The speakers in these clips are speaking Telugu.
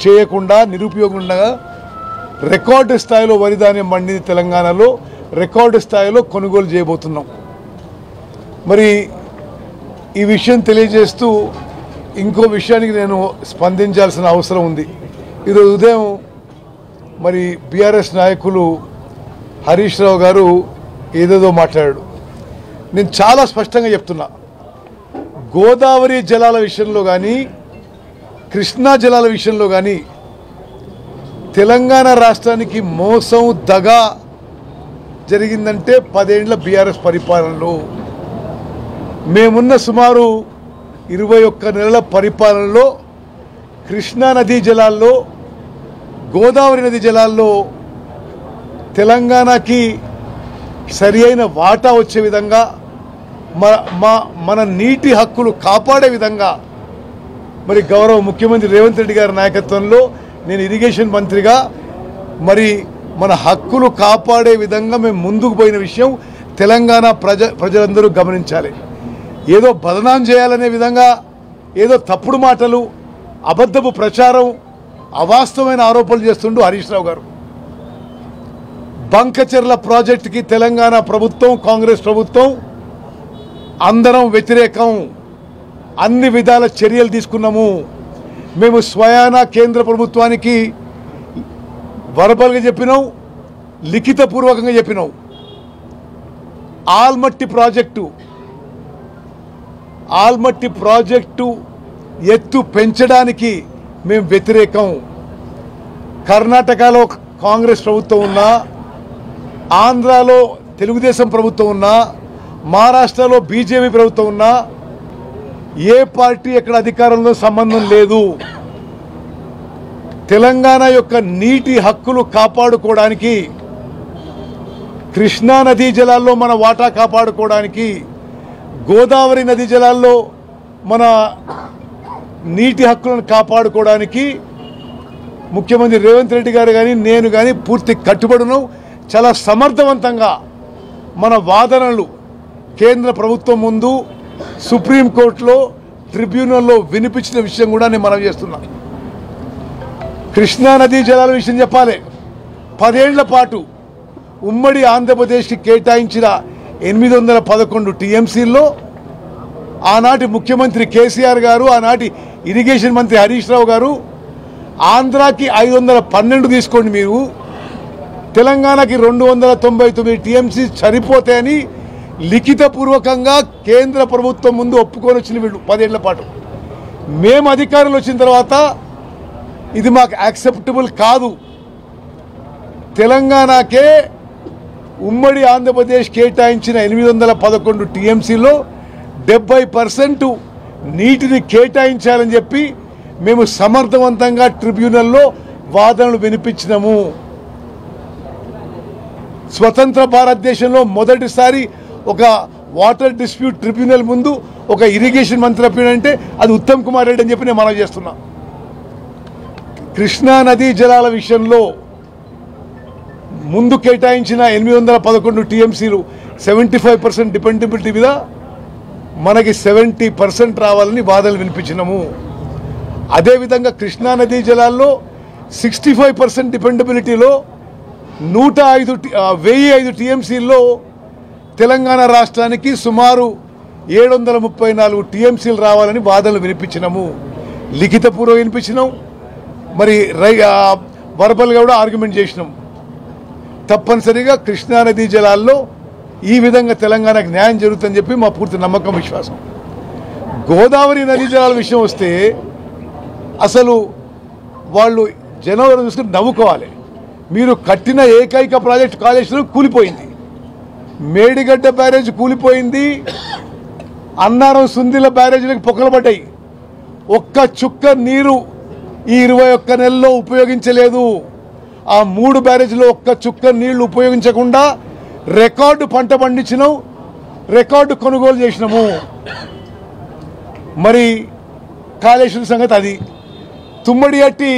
చేయకుండా నిరుపయోగంగా రికార్డు స్థాయిలో వరి ధాన్యం పండింది తెలంగాణలో, రికార్డు స్థాయిలో కొనుగోలు చేయబోతున్నాం. మరి ఈ విషయం తెలియజేస్తూ ఇంకో విషయానికి నేను స్పందించాల్సిన అవసరం ఉంది. ఈరోజు ఉదయం మరి బీఆర్ఎస్ నాయకులు హరీష్ రావు గారు ఏదేదో మాట్లాడాడు. నేను చాలా స్పష్టంగా చెప్తున్నా, గోదావరి జలాల విషయంలో కానీ కృష్ణా జలాల విషయంలో కానీ తెలంగాణ రాష్ట్రానికి మోసం దగా జరిగిందంటే 10 ఏళ్ల బీఆర్ఎస్ పరిపాలనలో. మేమున్న సుమారు 21 నెలల పరిపాలనలో కృష్ణా నదీ జలాల్లో, గోదావరి నది జలాల్లో తెలంగాణకి సరి అయిన వాటా వచ్చే విధంగా, మన నీటి హక్కులు కాపాడే విధంగా మరి గౌరవ ముఖ్యమంత్రి రేవంత్ రెడ్డి గారి నాయకత్వంలో నేను ఇరిగేషన్ మంత్రిగా మరి మన హక్కులు కాపాడే విధంగా మేము ముందుకు పోయిన విషయం తెలంగాణ ప్రజలందరూ గమనించాలి. ఏదో బదనాం చేయాలనే విధంగా ఏదో తప్పుడు మాటలు, అబద్ధపు ప్రచారం, అవాస్తవమైన ఆరోపణలు చేస్తుండు హరీష్ రావు గారు. బంకచెర్ల ప్రాజెక్టుకి తెలంగాణ ప్రభుత్వం, కాంగ్రెస్ ప్రభుత్వం అందరం వ్యతిరేకం, అన్ని విధాల చర్యలు తీసుకున్నాము. మేము స్వయాన కేంద్ర ప్రభుత్వానికి వరబల్గా చెప్పినాం, లిఖితపూర్వకంగా చెప్పినాం. ఆల్మట్టి ప్రాజెక్టు ఎత్తు పెంచడానికి మేము వ్యతిరేకం. కర్ణాటకలో కాంగ్రెస్ ప్రభుత్వం ఉన్నా, ఆంధ్రాలో తెలుగుదేశం ప్రభుత్వం ఉన్నా, మహారాష్ట్రలో బీజేపీ ప్రభుత్వం ఉన్నా, ఏ పార్టీ ఎక్కడ అధికారంలో సంబంధం లేదు. తెలంగాణ యొక్క నీటి హక్కులు కాపాడుకోవడానికి, కృష్ణా నదీ జలాల్లో మన వాటా కాపాడుకోవడానికి, గోదావరి నదీ జలాల్లో మన నీటి హక్కులను కాపాడుకోవడానికి ముఖ్యమంత్రి రేవంత్ రెడ్డి గారు కానీ నేను కానీ పూర్తి కట్టుబడును. చాలా సమర్థవంతంగా మన వాదనలు కేంద్ర ప్రభుత్వం ముందు, సుప్రీంకోర్టులో, ట్రిబ్యునల్లో వినిపించిన విషయం కూడా నేను మనవి చేస్తున్నా. కృష్ణా నదీ జలాల విషయం చెప్పాలి. 10 ఏళ్ల పాటు ఉమ్మడి ఆంధ్రప్రదేశ్కి కేటాయించిన 811 టీఎంసీల్లో ఆనాటి ముఖ్యమంత్రి కేసీఆర్ గారు, ఆనాటి ఇరిగేషన్ మంత్రి హరీష్ రావు గారు ఆంధ్రాకి 512 తీసుకోండి, మీరు తెలంగాణకి 299 టీఎంసీ సరిపోతాయని లిఖితపూర్వకంగా కేంద్ర ప్రభుత్వం ముందు ఒప్పుకొని వచ్చిన వీళ్ళు 10 ఏళ్ల పాటు. మేము అధికారులు వచ్చిన తర్వాత ఇది మాకు యాక్సెప్టబుల్ కాదు, తెలంగాణకే ఉమ్మడి ఆంధ్రప్రదేశ్ కేటాయించిన 811 టీఎంసీలో 70% నీటిని కేటాయించాలని చెప్పి మేము సమర్థవంతంగా ట్రిబ్యునల్లో వాదనలు వినిపించినాము. స్వతంత్ర భారతదేశంలో మొదటిసారి ఒక వాటర్ డిస్ప్యూట్ ట్రిబ్యునల్ ముందు ఒక ఇరిగేషన్ మంత్రి అంటే అది ఉత్తమ్ కుమార్ రెడ్డి అని చెప్పి నేను మనవి చేస్తున్నా. కృష్ణా నదీ జలాల విషయంలో ముందు కేటాయించిన 811 టీఎంసీలు 75% డిపెండబిలిటీ మీద మనకి 70% రావాలని వాదనలు వినిపించినాము. అదేవిధంగా కృష్ణా నదీ జలాల్లో 65% డిపెండబిలిటీలో 1005 టీఎంసీల్లో తెలంగాణ రాష్ట్రానికి సుమారు 734 టీఎంసీలు రావాలని వాదనలు వినిపించినాము. లిఖితపూర్వకంగా వినిపించినాం, మరి వరబల్గా కూడా ఆర్గ్యుమెంట్ చేసినాం. తప్పనిసరిగా కృష్ణా నదీ జలాల్లో ఈ విధంగా తెలంగాణకు న్యాయం జరుగుతుందని చెప్పి మా పూర్తి నమ్మకం, విశ్వాసం. గోదావరి నదీ జలాల విషయం వస్తే అసలు వాళ్ళు జనవరి చూసుకుని నవ్వుకోవాలి. మీరు కట్టిన ఏకైక ప్రాజెక్టు కాళేశ్వరం కూలిపోయింది, మేడిగడ్డ బ్యారేజ్ కూలిపోయింది, అన్నారం సుందిల బ్యారేజీలకు పొక్కలు పడ్డాయి. ఒక్క చుక్క నీరు ఈ 21 నెలల్లో ఉపయోగించలేదు. ఆ 3 బ్యారేజీలో ఒక్క చుక్క నీళ్లు ఉపయోగించకుండా రికార్డు పంట పండించినాం, రికార్డు కొనుగోలు చేసినాము. మరి కాళేశ్వరం సంగతి అది. తుమ్మడి అట్టి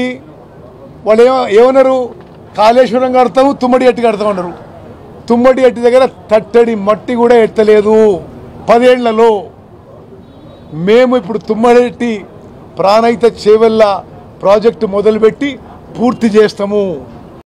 వాళ్ళు ఏమన్నారు, కాళేశ్వరం కడతాము, తుమ్మడి అట్టి కడతామన్నారు. తుమ్మడి అట్టి దగ్గర తట్టడి మట్టి కూడా ఎత్తలేదు 10 ఏళ్లలో. మేము ఇప్పుడు తుమ్మడి అట్టి ప్రాణహిత చేవెళ్ళ ప్రాజెక్టు మొదలుపెట్టి పూర్తి చేస్తాము.